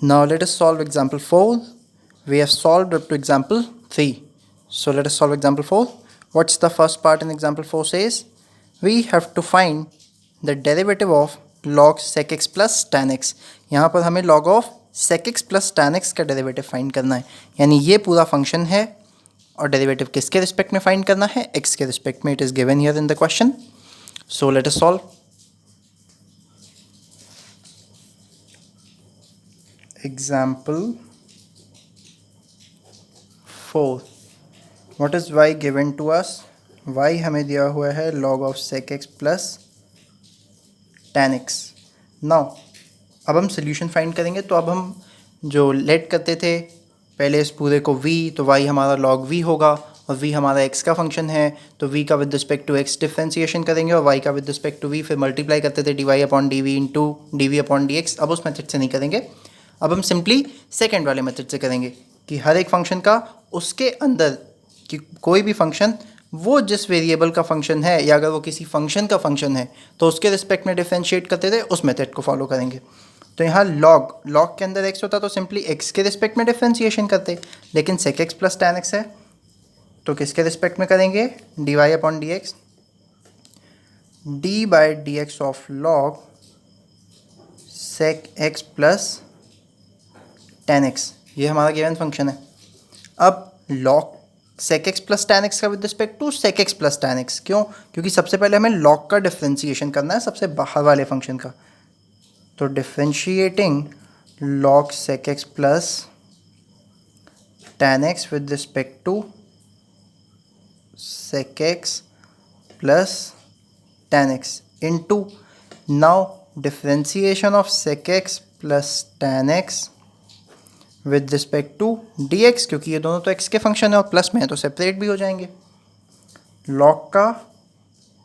Now let us solve example 4. We have solved up to example 3. So let us solve example 4. What's the first part in example 4 says? We have to find the derivative of log sec x plus tan x. यहाँ पर हमें log of sec x plus tan x का derivative find करना है. यानी ये पूरा function है और डेरिवेटिव किसके रिस्पेक्ट में फाइंड करना है? x के रिस्पेक्ट में. It is given here in the question. So let us solve. Example 4. What is y given to us? y हमें दिया हुआ है log of sec x plus tan x. Now अब हम सोल्यूशन फाइंड करेंगे. तो अब हम जो लेट करते थे पहले इस पूरे को v, तो y हमारा log v होगा और v हमारा x का फंक्शन है. तो v का with respect to x differentiation करेंगे और y का विद रिस्पेक्ट टू v फिर मल्टीप्लाई करते थे dy upon dv into dv upon dx. अब उस मेथड से नहीं करेंगे. अब हम सिंपली सेकेंड वाले मेथड से करेंगे कि हर एक फंक्शन का उसके अंदर कि कोई भी फंक्शन वो जिस वेरिएबल का फंक्शन है या अगर वो किसी फंक्शन का फंक्शन है तो उसके रिस्पेक्ट में डिफरेंशिएट करते थे, उस मेथड को फॉलो करेंगे. तो यहाँ लॉग के अंदर x होता तो सिंपली x के रिस्पेक्ट में डिफरेंशिएशन करते. लेकिन sec x plus tan x है तो किसके रिस्पेक्ट में करेंगे? dy upon dx. d by d x of log sec x plus tan x, ये हमारा गिवन फंक्शन है. अब log sec x plus tan x का with respect to sec x plus tan x. क्यों? क्योंकि सबसे पहले हमें log का डिफ्रेंशिएशन करना है सबसे बाहर वाले फंक्शन का. तो differentiating log sec x plus tan x with respect to sec x plus tan x into now differentiation of sec x plus tan x with respect to d x, क्योंकि ये दोनों तो x के function है और plus में है तो सेपरेट भी हो जाएंगे. लॉग का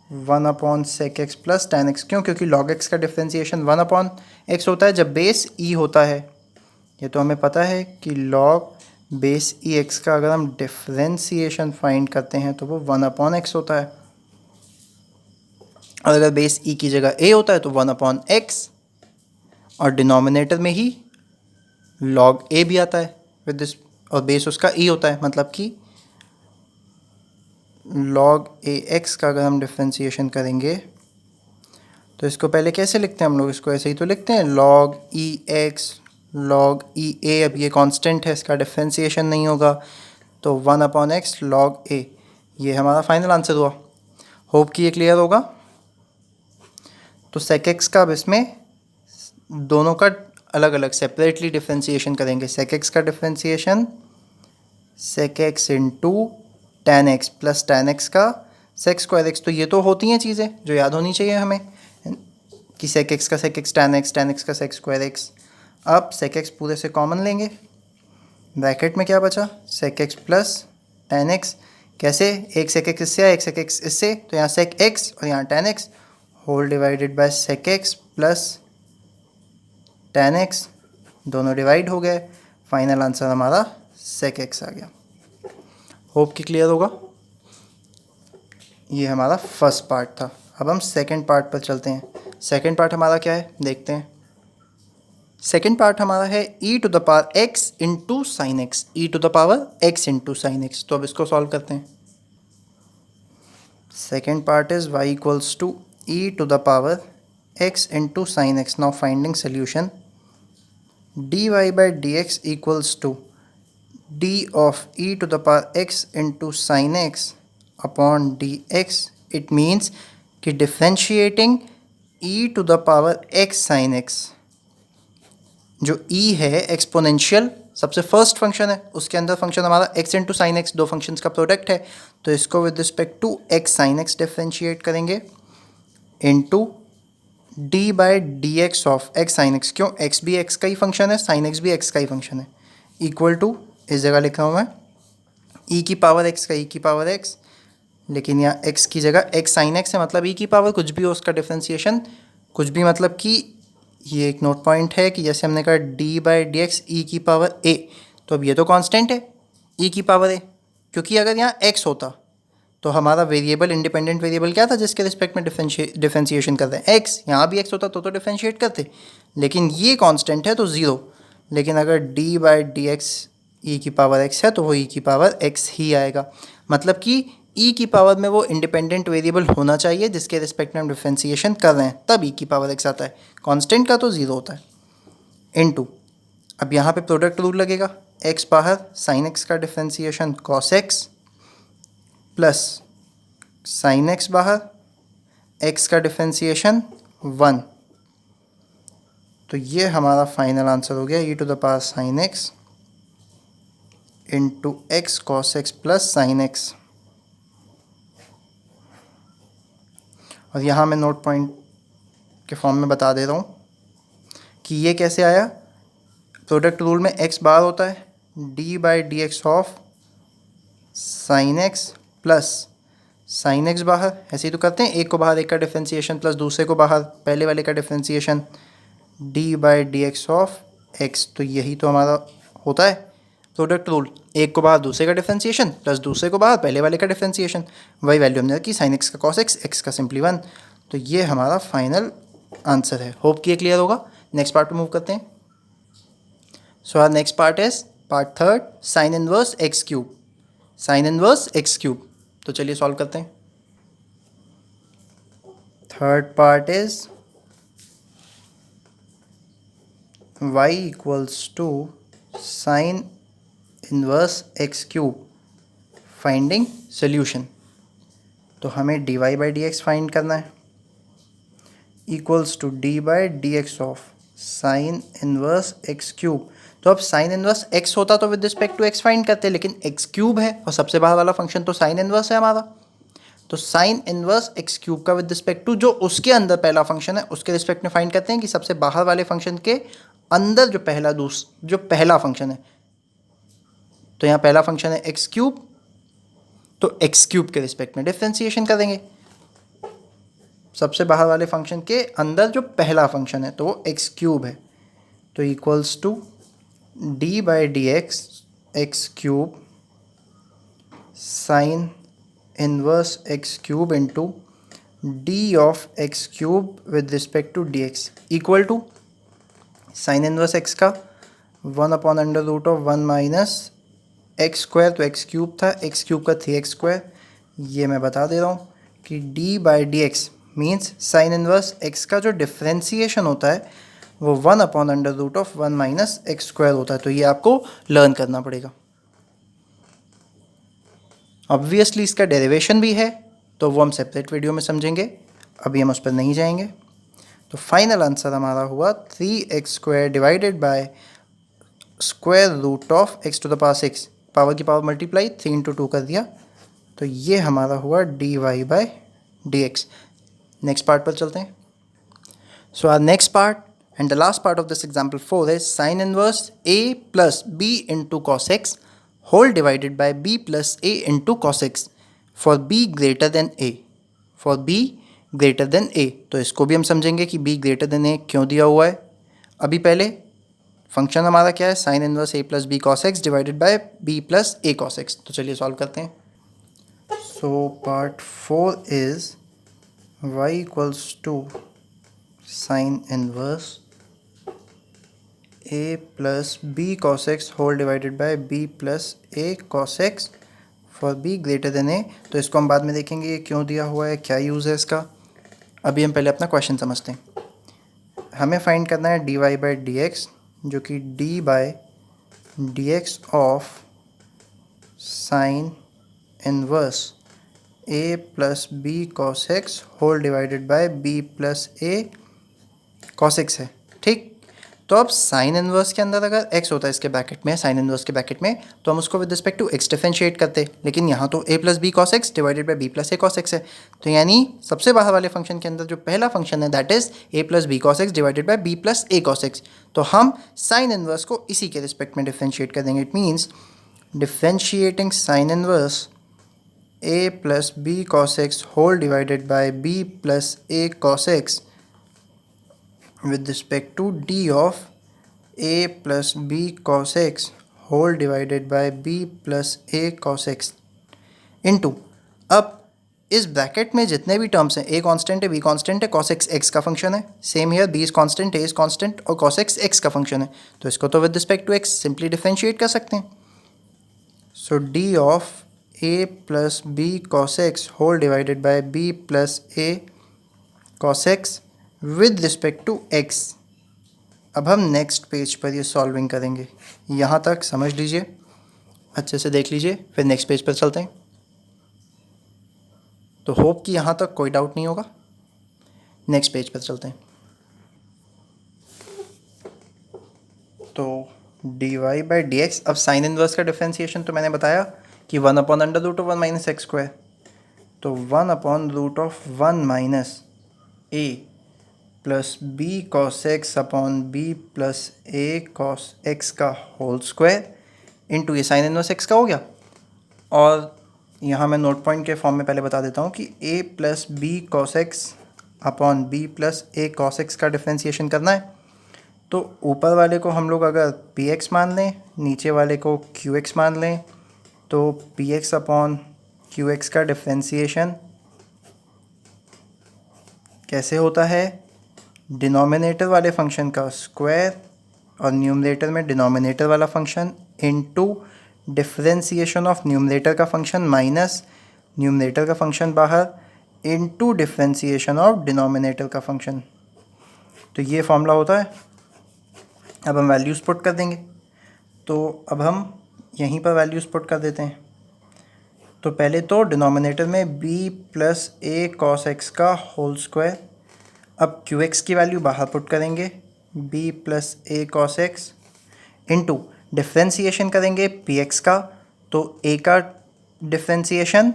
1 upon sec x plus tan x. क्यों? क्योंकि log x का डिफ्रेंशिएशन 1 अपॉन x होता है जब बेस e होता है. ये तो हमें पता है कि log बेस e x का अगर हम डिफ्रेंशिएशन फाइंड करते हैं तो वो 1 अपॉन x होता है. और अगर बेस e की जगह a होता है तो 1 अपॉन x और डिनोमिनेटर में ही log a भी आता है विद दिस और बेस उसका e होता है. मतलब कि log a x का अगर हम डिफ्रेंशिएशन करेंगे तो इसको पहले कैसे लिखते हैं हम लोग? इसको ऐसे ही तो लिखते हैं log e x log e a. अब ये कांस्टेंट है, इसका डिफ्रेंशिएशन नहीं होगा तो 1 अपॉन एक्स log a. ये हमारा फाइनल आंसर हुआ. होप कि ये क्लियर होगा. तो sec x का अब इसमें दोनों का अलग अलग सेपरेटली डिफ्रेंशिएशन करेंगे. sec x का differentiation sec x into tan x plus tan x का sec स्क्वायर x. तो ये तो होती हैं चीज़ें जो याद होनी चाहिए हमें कि sec x का sec x tan x का sec स्क्वायर x. अब sec x पूरे से कॉमन लेंगे. ब्रैकेट में क्या बचा? sec x plus tan x. कैसे? एक sec x इससे एक sec x इससे, तो यहाँ sec x और यहाँ tan x whole divided by sec x plus tan x. दोनों डिवाइड हो गए. फाइनल आंसर हमारा sec x आ गया. होप कि क्लियर होगा. ये हमारा फर्स्ट पार्ट था. अब हम सेकंड पार्ट पर चलते हैं. सेकंड पार्ट हमारा क्या है देखते हैं. सेकंड पार्ट हमारा है e to the power x into sine x. e to the power x into sine x. तो अब इसको सॉल्व करते हैं. Second part is y equals to e to the power x into sine x. Now finding solution. dy by dx equals to d of e to the power x into sin x upon dx. It means कि differentiating e to the power x sin x, जो e है exponential सबसे first function है, उसके अंदर function हमारा x into sine x, दो functions का प्रोडक्ट है. तो इसको with respect to x sine x differentiate करेंगे into d by d x of x sine x. क्यों? x भी x का ही फंक्शन है, साइन x भी x का ही फंक्शन है. इक्वल टू इस जगह लिख रहा हूँ मैं e की पावर x का e की पावर x, लेकिन यहाँ x की जगह x साइन x है. मतलब e की पावर कुछ भी हो उसका डिफ्रेंशिएशन कुछ भी, मतलब कि ये एक नोट पॉइंट है कि जैसे हमने कहा d बाई डी एक्स ई की पावर a, तो अब ये तो कांस्टेंट है e की पावर a. क्योंकि अगर यहाँ x होता तो हमारा वेरिएबल इंडिपेंडेंट वेरिएबल क्या था जिसके रिस्पेक्ट में डिफरेंशिएशन कर रहे हैं? x. यहाँ भी x होता तो डिफरेंशिएट करते, लेकिन ये कांस्टेंट है तो ज़ीरो. लेकिन अगर डी बाई डी एक्स ई की पावर एक्स है तो वो ई की पावर एक्स ही आएगा। मतलब कि ई की पावर में वो इंडिपेंडेंट वेरिएबल होना चाहिए जिसके रिस्पेक्ट में हम डिफ्रेंसिएशन कर रहे हैं, तब ई की पावर एक्स आता है। कांस्टेंट का तो ज़ीरो होता है। इनटू, अब यहाँ पे प्रोडक्ट रूल लगेगा, एक्स बाहर, साइन एक्स का differentiation cos x plus sine x बाहर, एक्स का डिफ्रेंसिएशन 1। तो ये हमारा फाइनल आंसर हो गया e to the power sine x into x cos x plus sine x. और यहाँ मैं नोट पॉइंट के फॉर्म में बता दे रहा हूँ कि ये कैसे आया। प्रोडक्ट रूल में एक्स बाहर होता है, D by d x of sign x plus sine x बाहर, ऐसे ही तो करते हैं, एक को बाहर एक का डिफ्रेंसिएशन प्लस दूसरे को बाहर पहले वाले का differentiation, D by d x of x. तो यही तो हमारा होता है प्रोडक्ट रूल, एक को बाहर दूसरे का डिफ्रेंसिएशन प्लस दूसरे को बाहर पहले वाले का डिफ्रेंसिएशन। वही वैल्यू हमने रखी, साइन एक्स का कॉस एक्स, एक्स का सिंपली 1। तो ये हमारा फाइनल आंसर है। होप कि ये क्लियर होगा। नेक्स्ट पार्ट पे मूव करते हैं। So our next part is part third, sine inverse x cube. Sine inverse x cube, तो चलिए सॉल्व करते हैं। Third part is y equals to sine inverse x cube, finding solution. तो हमें dy by d x find करना है, equals to d by d x of sine inverse x cube. तो अब साइन इनवर्स एक्स होता तो with respect to x find करते, लेकिन एक्स क्यूब है और सबसे बाहर वाला फंक्शन तो साइन इनवर्स है हमारा। तो साइन इनवर्स एक्स क्यूब का विद रिस्पेक्ट टू जो उसके अंदर पहला फंक्शन है उसके रिस्पेक्ट में फाइंड करते हैं कि सबसे बाहर वाले फंक्शन के अंदर जो पहला फंक्शन है। तो यहाँ पहला फंक्शन है एक्स क्यूब, तो एक्स क्यूब के रिस्पेक्ट में डिफ्रेंसिएशन करेंगे। सबसे बाहर वाले फंक्शन के अंदर जो पहला फंक्शन है तो वो एक्स क्यूब है, तो equals to d by d x x cube sine inverse x cube into d of x cube with respect to d x equal to sine inverse x का 1/√1 माइनस एक्स स्क्वायर, तो x cube था, x cube का 3x square. ये मैं बता दे रहा हूँ कि d by d x means sine inverse x का जो डिफ्रेंसिएशन होता है वो 1/√1 माइनस एक्स स्क्वायर होता है। तो ये आपको लर्न करना पड़ेगा। ऑब्वियसली इसका डेरिवेशन भी है, तो वो हम सेपरेट वीडियो में समझेंगे, अभी हम उस पर नहीं जाएंगे। तो फाइनल आंसर हमारा हुआ 3x square divided by square root of x to the power 6, power की पावर मल्टीप्लाई 3 इंटू 2 कर दिया। तो ये हमारा हुआ dy by d x. Next part पर चलते हैं। So our next part and the last part of this example 4 is sine inverse a plus b into cos x whole divided by b plus a into cos x for b greater than a, for b greater than a। तो इसको भी हम समझेंगे कि b greater than a क्यों दिया हुआ है। अभी पहले फंक्शन हमारा क्या है, sine inverse a plus b cos x divided by b plus a cos x. तो चलिए सॉल्व करते हैं। So part 4 is y equals to sine inverse a plus b cos x whole divided by b plus a cos x for b greater than a। तो इसको हम बाद में देखेंगे ये क्यों दिया हुआ है, क्या यूज़ है इसका। अभी हम पहले अपना क्वेश्चन समझते हैं। हमें फाइंड करना है dy बाई डी एक्स, जो कि d by d x of sine inverse a plus b cos x whole divided by b plus a cos x है। ठीक, तो अब साइन इनवर्स के अंदर अगर x होता है इसके ब्रैकेट में, साइन इनवर्स के ब्रैकेट में, तो हम उसको with respect to x differentiate करते, लेकिन यहाँ तो a plus b cos x divided by b plus a cos x है। तो यानी सबसे बाहर वाले फंक्शन के अंदर जो पहला फंक्शन है that is a plus b cos x divided by b plus a cos x. तो हम साइन इनवर्स को इसी के रिस्पेक्ट में डिफरेंशिएट कर देंगे। It means differentiating sine inverse a plus b cos x whole divided by b plus a cos x with respect to d of a plus b cos x whole divided by b plus a cos x into, अब इस bracket में जितने भी terms हैं, a constant है, b constant है, cos x x का function है, same here b is constant, a is constant और cos x x का फंक्शन है, तो इसको तो with respect to x simply differentiate कर सकते हैं. So d of a plus b cos x whole divided by b plus a cos x with respect to x. अब हम नेक्स्ट पेज पर ये सॉल्विंग करेंगे. यहाँ तक समझ लीजिए, अच्छे से देख लीजिए, फिर नेक्स्ट पेज पर चलते हैं. तो होप कि यहाँ तक कोई डाउट नहीं होगा. नेक्स्ट पेज पर चलते हैं. तो d y by d x. अब साइन इनवर्स का डिफ्रेंसिएशन तो मैंने बताया कि 1/√1 माइनस एक्स स्क्वायर. तो 1/√1 minus a plus b cos x upon b plus a cos x का होल स्क्वायर इंटू ये साइन इनवर्स एक्स का हो गया. और यहाँ मैं नोट पॉइंट के फॉर्म में पहले बता देता हूँ कि a plus b cos x upon b plus a cos x का डिफ्रेंसिएशन करना है. तो ऊपर वाले को हम लोग अगर पी एक्स मान लें, नीचे वाले को क्यू एक्स मान लें, तो P x upon Q x का डिफ्रेंसिएशन कैसे होता है? डिनोमिनेटर वाले फंक्शन का स्क्वायर और न्यूमरेटर में डिनोमिनेटर वाला function into differentiation of numerator का फंक्शन माइनस न्यूमरेटर का फंक्शन बाहर इनटू डिफरेंशिएशन ऑफ डिनोमिनेटर का फंक्शन. तो ये फॉर्मूला होता है. अब हम वैल्यूज़ पुट कर देंगे. तो अब हम यहीं पर वैल्यूज़ पुट कर देते हैं. तो पहले तो डिनोमिनेटर में b plus a cos x का होल स्क्वायर. अब क्यू एक्स की वैल्यू बाहर पुट करेंगे, b plus a cos x into differentiation करेंगे पी एक्स का, तो a का डिफ्रेंसिएशन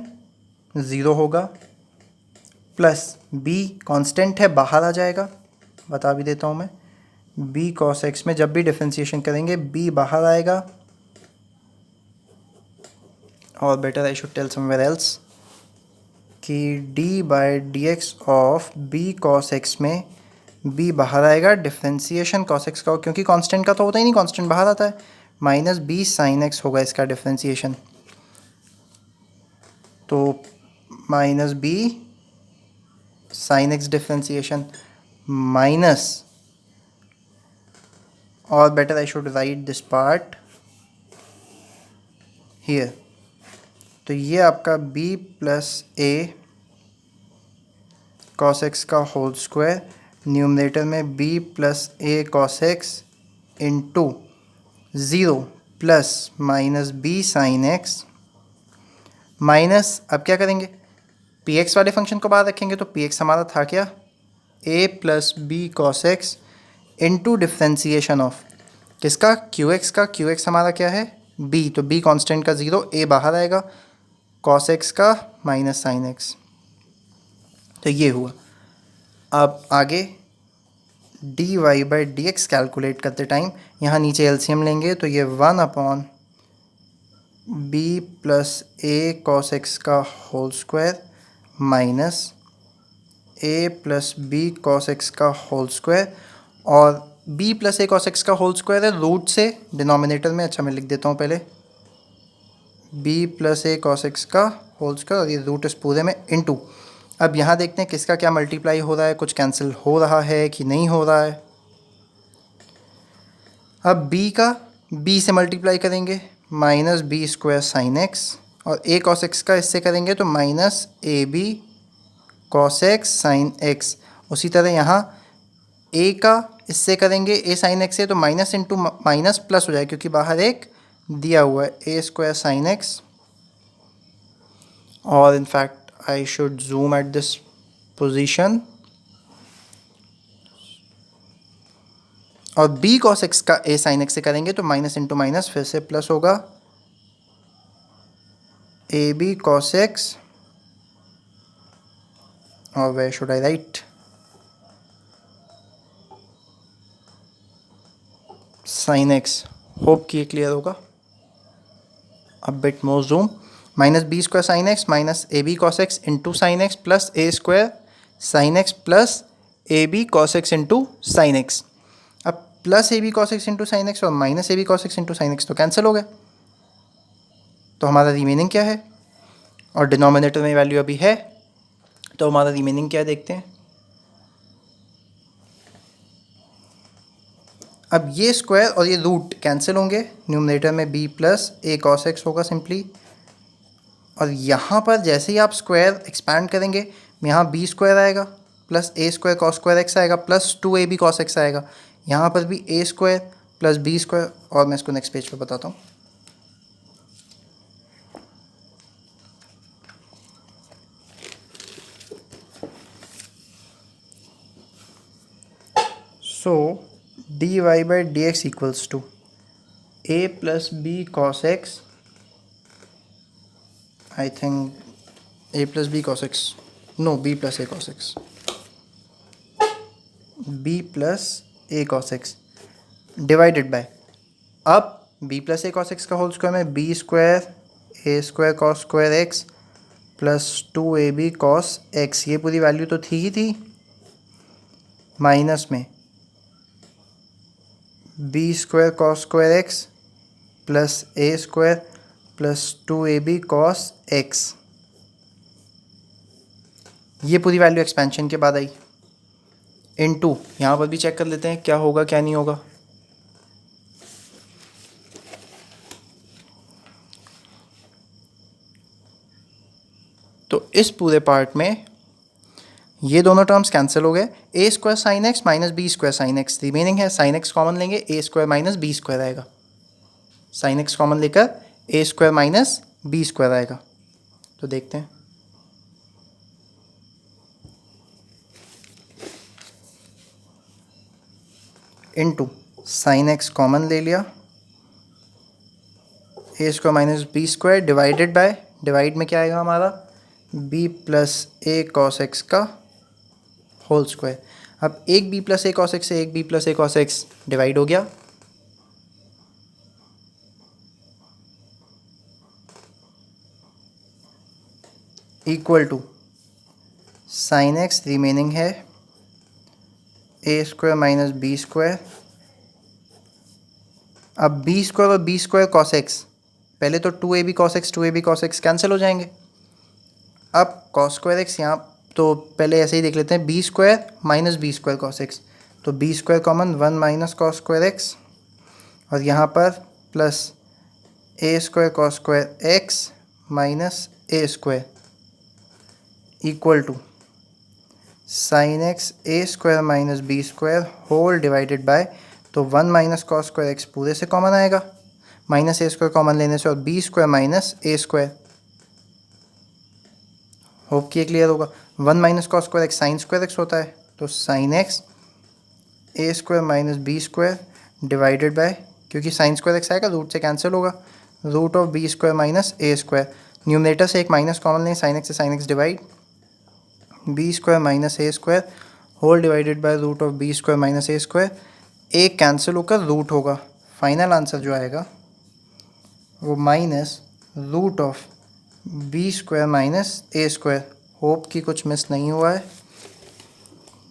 0 होगा, प्लस b कांस्टेंट है बाहर आ जाएगा. बता भी देता हूँ मैं, b cos x में जब भी डिफ्रेंसिएशन करेंगे b बाहर आएगा. और better I should tell somewhere else कि d by d x of b cos x में b बाहर आएगा, डिफ्रेंसिएशन cos x का, क्योंकि कांस्टेंट का तो होता ही नहीं, कांस्टेंट बाहर आता है, माइनस b sin x होगा इसका डिफ्रेंसिएशन. तो minus b sin x differentiation minus, और better I should write this part here. तो ये आपका b plus a cos x का होल स्क्वायर, न्यूमरेटर में b plus a cos x into 0 plus minus b sine x minus. अब क्या करेंगे? P x वाले फंक्शन को बाहर रखेंगे, तो पी एक्स हमारा था क्या? a plus b cos x into differentiation of किसका? क्यू एक्स का. क्यू एक्स हमारा क्या है? b. तो b कांस्टेंट का 0, a बाहर आएगा, कॉस एक्स का माइनस साइन एक्स. तो ये हुआ. अब आगे d y by d x calculate करते टाइम यहाँ नीचे एलसीएम लेंगे, तो ये 1/b plus a cos x का whole square minus a plus b cos x का होल स्क्वायर. और b plus a cos x का होल स्क्वायर है रूट से डिनोमिनेटर में. अच्छा मैं लिख देता हूँ पहले, b plus a cos x का होल स्क्वायर और ये रूट इस पूरे में इनटू. अब यहाँ देखते हैं किसका क्या मल्टीप्लाई हो रहा है, कुछ कैंसिल हो रहा है कि नहीं हो रहा है. अब b का b से मल्टीप्लाई करेंगे, minus b square sine x, और a कॉस एक्स का इससे करेंगे तो minus a b cos x sine x. उसी तरह यहाँ a का इससे करेंगे a साइन एक्स से, तो माइनस इंटू माइनस प्लस हो जाए, क्योंकि बाहर एक दिया हुआ है a स्क्वायर साइन एक्स. और in fact I should zoom at this position. और b cos x का a sin x से करेंगे तो माइनस इंटू माइनस फिर से प्लस होगा, a b cos x, और where should I write? sin x. Hope कि ये क्लियर होगा. अब bit more zoom. Minus b square sine x minus a b cos x into sine x plus a square sine x plus a b cos x into sine x. अब plus a b cos x into sine x और minus a b cos x into sine x तो cancel हो गए. तो हमारा remaining क्या है? और डिनोमिनेटर में वैल्यू अभी है तो हमारा रिमेनिंग क्या है देखते हैं। अब ये स्क्वायर और ये रूट कैंसिल होंगे, न्यूमरेटर में b plus a cos x होगा सिंपली, और यहाँ पर जैसे ही आप स्क्वायर एक्सपैंड करेंगे यहाँ बी स्क्वायर आएगा plus a square cos square x आएगा प्लस 2ab कॉस एक्स आएगा, यहाँ पर भी ए स्क्वायर प्लस बी स्क्वायर, और मैं इसको नेक्स्ट पेज पे बताता हूँ। सो dy by dx equals to a plus b cos x, I think a plus b cos x, no, b plus a cos x, b plus a cos x divided by, अब b plus a cos x का whole square में b square a square cos square x plus 2ab cos x, ये पूरी value तो थी ही थी, minus में b square cos square x plus a square plus 2ab cos x, ये पूरी वैल्यू एक्सपेंशन के बाद आई, इनटू यहाँ पर भी चेक कर लेते हैं क्या होगा क्या नहीं होगा। तो इस पूरे पार्ट में ये दोनों टर्म्स कैंसिल हो गए, a square sine x minus b square sine x remaining है, साइन एक्स कॉमन लेंगे a square minus b square आएगा, साइन एक्स कॉमन लेकर a square minus b square आएगा। तो देखते हैं, इनटू साइन एक्स कॉमन ले लिया, a square minus b square divided by, divide में क्या आएगा हमारा b plus a cos x का होल स्क्वायर। अब एक b plus a cos x से एक b plus a cos x divide हो गया, equal to sine x remaining है a square minus b square. अब बी स्क्वायर और बी स्क्वायर कॉस एक्स, पहले तो 2ab cos x 2ab cos x cancel हो जाएंगे, अब कॉस स्क्वायर एक्स यहाँ तो पहले ऐसे ही देख लेते हैं, b square minus b square cos x, तो b square common 1 minus cos square x, और यहाँ पर plus a square cos square x minus a square equal to sine x a square minus b square whole divided by, तो 1 minus cos square x पूरे से common आएगा, minus a square common लेने से, और b square minus a square, hope कि ये clear होगा। 1 minus cos square x sine square x होता है, तो sine x a square minus b square divided by, क्योंकि साइन स्क्वायर एक्स आएगा रूट से कैंसिल होगा, root of b square minus a square, numerator से एक माइनस कॉमन लें, साइन एक्स से sine x divide, b square minus a square whole divided by root of b square minus a square, एक cancel होकर root होगा, final answer जो आएगा वो minus root of b square minus a square. Hope कि कुछ miss नहीं हुआ है,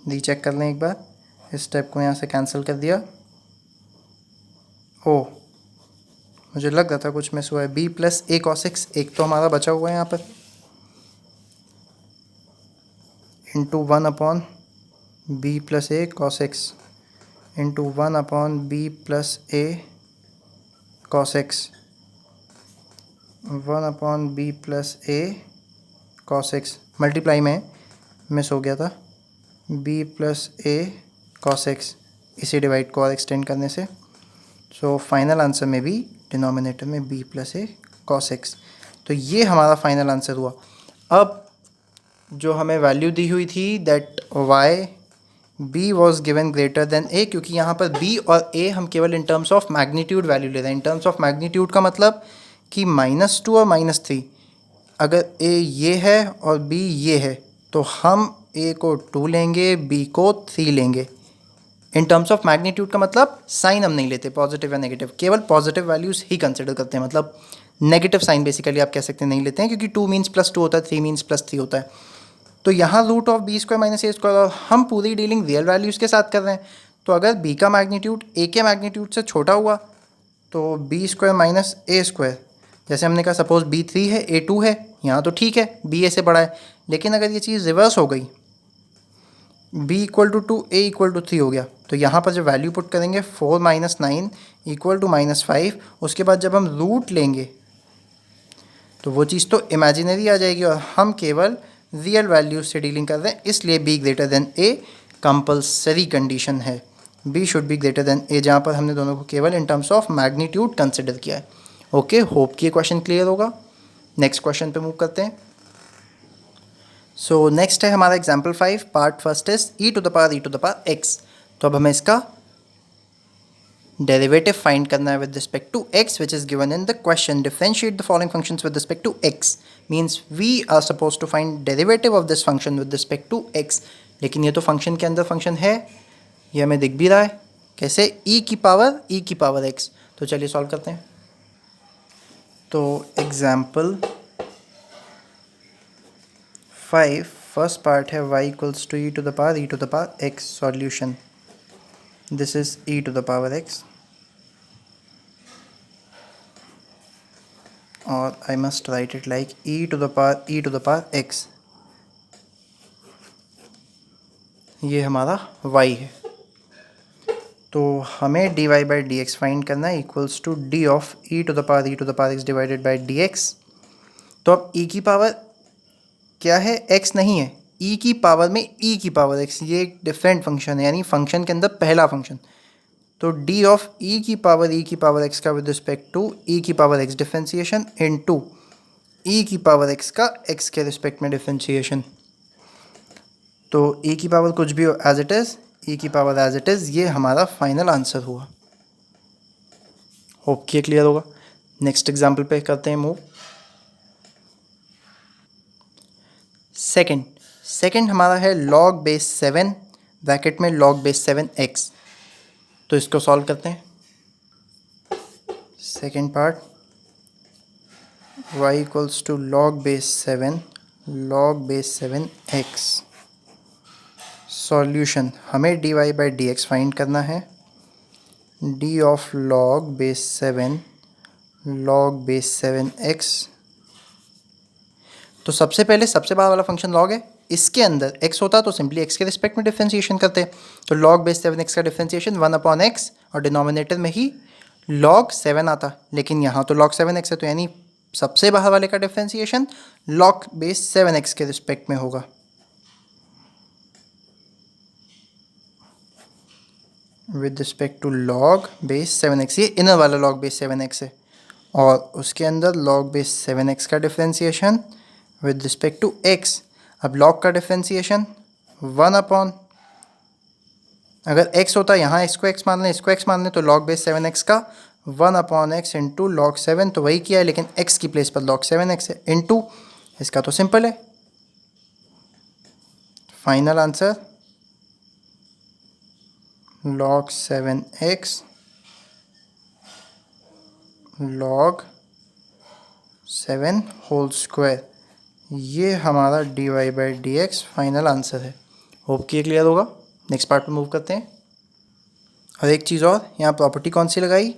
रीचेक कर लें एक बार, इस स्टेप को यहाँ से कैंसिल कर दिया, ओ मुझे लग रहा था कुछ मिस हुआ है, b plus a cos x एक तो हमारा बचा हुआ है यहाँ पर, into 1 upon b plus a cos x into 1 upon b plus a cos x, 1 upon b plus a cos x, multiply में मिस हो गया था, b plus a cos x, इसे डिवाइड को और एक्सटेंड करने से, सो फाइनल आंसर में भी डिनोमिनेटर में B plus a cos x. तो ये हमारा फाइनल आंसर हुआ। अब जो हमें वैल्यू दी हुई थी that why b was given greater than a, क्योंकि यहाँ पर बी और ए हम केवल in terms of magnitude value ले रहे हैं। इन टर्म्स ऑफ मैग्नीट्यूड का मतलब कि -2 और -3, अगर ए ये है और बी ये है तो हम ए को 2 लेंगे, बी को 3 लेंगे। इन टर्म्स ऑफ मैग्नीट्यूड का मतलब साइन हम नहीं लेते पॉजिटिव या नेगेटिव, केवल पॉजिटिव वैल्यूज़ ही कंसिडर करते हैं, मतलब नेगेटिव साइन बेसिकली आप कह सकते हैं नहीं लेते हैं, क्योंकि 2 मीन्स +2 होता है, 3 मीन्स +3 होता है। तो यहाँ root of b square minus a square, और हम पूरी डीलिंग रियल वैल्यूज़ के साथ कर रहे हैं, तो अगर बी का मैग्नीट्यूड ए के मैग्नीट्यूड से छोटा हुआ तो b square minus a square, जैसे हमने कहा सपोज बी 3 है ए 2 है, यहाँ तो ठीक है बी ए से बड़ा है, लेकिन अगर ये चीज़ रिवर्स हो गई, b equal to 2 a equal to 3 हो गया, तो यहाँ पर जब वैल्यू पुट करेंगे 4 माइनस 9 इक्वल टू -5, उसके बाद जब हम रूट लेंगे तो वो चीज़ तो इमेजिनरी आ जाएगी और हम केवल रियल वैल्यूज से डीलिंग कर रहे हैं, इसलिए b greater than a compulsory condition है। b should be greater than a, जहाँ पर हमने दोनों को केवल in terms of magnitude consider किया है। ओके, होप कि ये क्वेश्चन क्लियर होगा। नेक्स्ट क्वेश्चन पे मूव करते हैं। सो नेक्स्ट है हमारा example 5, part first is e to the power x। तो अब हमें इसका डेरिवेटिव फाइंड करना है with respect to x, which is given in the question. Differentiate the following functions with respect to x, means we are suppose to find derivative of this function with respect to x। लेकिन ये तो function के अंदर function है, ये हमें दिख भी रहा है। कैसे? e की पावर x। तो चलिए सॉल्व करते हैं। तो एग्जाम्पल 5 फर्स्ट पार्ट है y equals to e to the power x। Solution, this is e to the power x, और I must write it like e to the power x। ये हमारा y है। तो हमें dy by d x find करना है equals to d of e to the power x divided by d x. तो अब e की पावर क्या है? x नहीं है, e की पावर में e की पावर x, ये एक डिफरेंट फंक्शन है, यानी फंक्शन के अंदर पहला फंक्शन। तो d ऑफ e की पावर x का विद रिस्पेक्ट टू e की power x differentiation into e की पावर x का x के रिस्पेक्ट में डिफ्रेंसिएशन। तो e की पावर कुछ भी हो एज इट इज़, e की पावर एज इट इज़, ये हमारा फाइनल आंसर हुआ। होप कि क्लियर होगा। नेक्स्ट एग्जाम्पल पे करते हैं मूव। सेकंड हमारा है log बेस 7 ब्रैकेट में log बेस 7x। तो इसको सॉल्व करते हैं। Second part, y equals to log base 7x। Solution, हमें dy by d x find करना है। d of log base 7x। तो सबसे पहले सबसे बाहर वाला फंक्शन log है, इसके अंदर x होता तो सिंपली x के रिस्पेक्ट में डिफ्रेंसिएशन करते। तो log बेस 7x का डिफ्रेंसिएशन 1/x, और डिनोमिनेटर में ही log 7 आता, लेकिन यहाँ तो log 7x है, तो यानी सबसे बाहर वाले का डिफ्रेंसिएशन log बेस 7x के रिस्पेक्ट में होगा। With respect to log base 7x, ये इनर वाला log बेस 7x है, और उसके अंदर log बेस 7x का differentiation with respect to x। अब log का डिफ्रेंसिएशन 1/, अगर x होता यहाँ इसको x मान लें, इसको x मान लें, तो log बेस 7x का 1/x इंटू log 7, तो वही किया है, लेकिन x की प्लेस पर log 7x है, इंटू इसका तो सिंपल है। Final answer log 7x log 7 whole square, ये हमारा dy by d x final answer है। होप कि क्लियर होगा। नेक्स्ट पार्ट पे मूव करते हैं। और एक चीज़ और, यहाँ प्रॉपर्टी कौन सी लगाई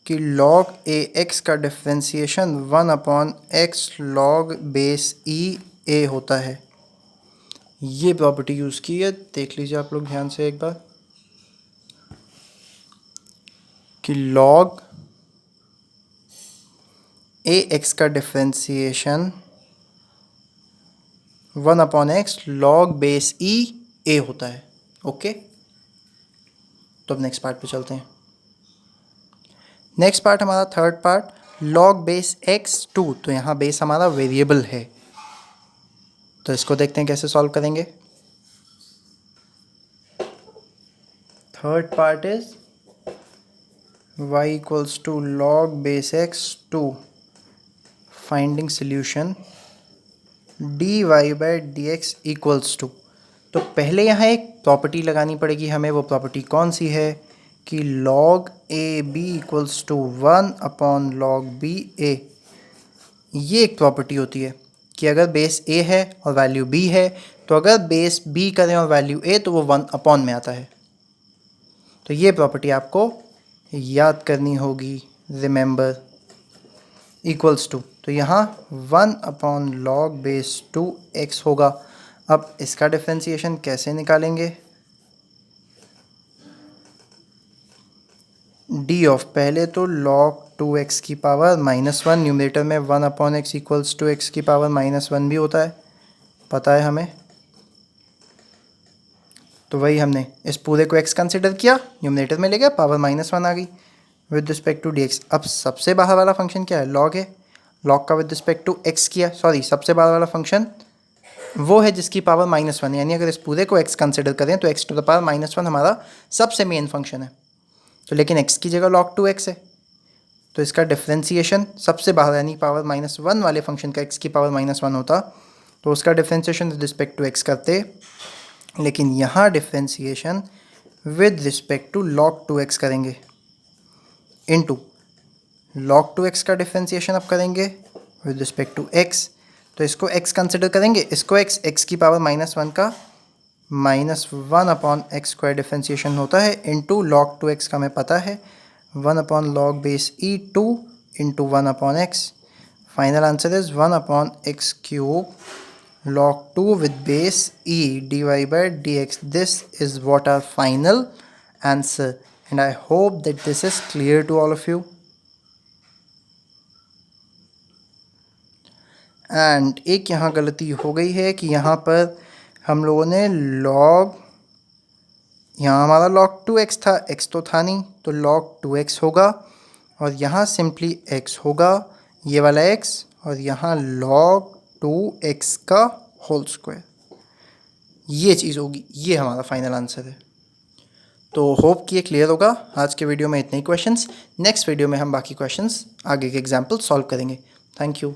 कि log ax का differentiation 1/x log base a होता है। ये प्रॉपर्टी यूज़ की है, देख लीजिए आप लोग ध्यान से एक बार, कि log ax का differentiation 1/x log base a होता है। ओके, तो अब नेक्स्ट पार्ट पे चलते हैं। नेक्स्ट पार्ट हमारा third part, log base x2। तो यहाँ बेस हमारा वेरिएबल है, तो इसको देखते हैं कैसे सॉल्व करेंगे। Third part is y equals to log base x2, finding solution dy by d x equals to. तो पहले यहाँ एक प्रॉपर्टी लगानी पड़ेगी हमें, वो प्रॉपर्टी कौन सी है कि log a b equals to 1/log b a। ये एक प्रॉपर्टी होती है कि अगर बेस a है और वैल्यू b है, तो अगर बेस b करें और वैल्यू a, तो वो 1/ में आता है। तो ये प्रॉपर्टी आपको याद करनी होगी, रिमेंबर इक्वल्स टू। तो यहाँ 1/log2x होगा। अब इसका डिफ्रेंसिएशन कैसे निकालेंगे? डी ऑफ पहले तो log2x की पावर -1, न्यूमरेटर में 1/x इक्वल्स टू x की पावर -1 भी होता है, पता है हमें। तो वही हमने इस पूरे को x कंसिडर किया, न्यूमरेटर में ले गया, पावर -1 आ गई विद रिस्पेक्ट टू dx। अब सबसे बाहर वाला फंक्शन क्या है? log है। log का विद रिस्पेक्ट टू x किया, सॉरी सबसे बाहर वाला फंक्शन वो है जिसकी पावर -1 है, यानी अगर इस पूरे को x कंसिडर करें तो x टू द पावर -1 हमारा सबसे मेन फंक्शन है। तो लेकिन x की जगह log2x है, तो इसका डिफ्रेंसिएशन सबसे बाहर यानी पावर -1 वाले फंक्शन का x की पावर -1 होता, तो उसका differentiation with respect to x करते। लेकिन यहाँ differentiation with respect to log2x करेंगे, इनटू log2x का डिफ्रेंसिएशन अब करेंगे विद रिस्पेक्ट टू x। तो इसको x कंसिडर करेंगे, इसको x की पावर -1 का -1/x² डिफ्रेंसिएशन होता है, इनटू log2x का हमें पता है 1/log2 into 1/x। Final answer is 1/x³ log2 with base e dy/dx. This is what our final answer, and I hope that this is clear to all of you. And एक यहाँ गलती हो गई है कि यहाँ पर हम लोगों ने यहाँ हमारा log2x था, x तो था नहीं, तो log2x होगा, और यहाँ सिंपली x होगा, ये वाला x, और यहाँ log2x का होल स्क्वायर, ये चीज़ होगी। ये हमारा फाइनल आंसर है। तो होप कि ये क्लियर होगा। आज के वीडियो में इतने ही क्वेश्चंस, नेक्स्ट वीडियो में हम बाकी क्वेश्चंस आगे के एग्जाम्पल सॉल्व करेंगे। Thank you.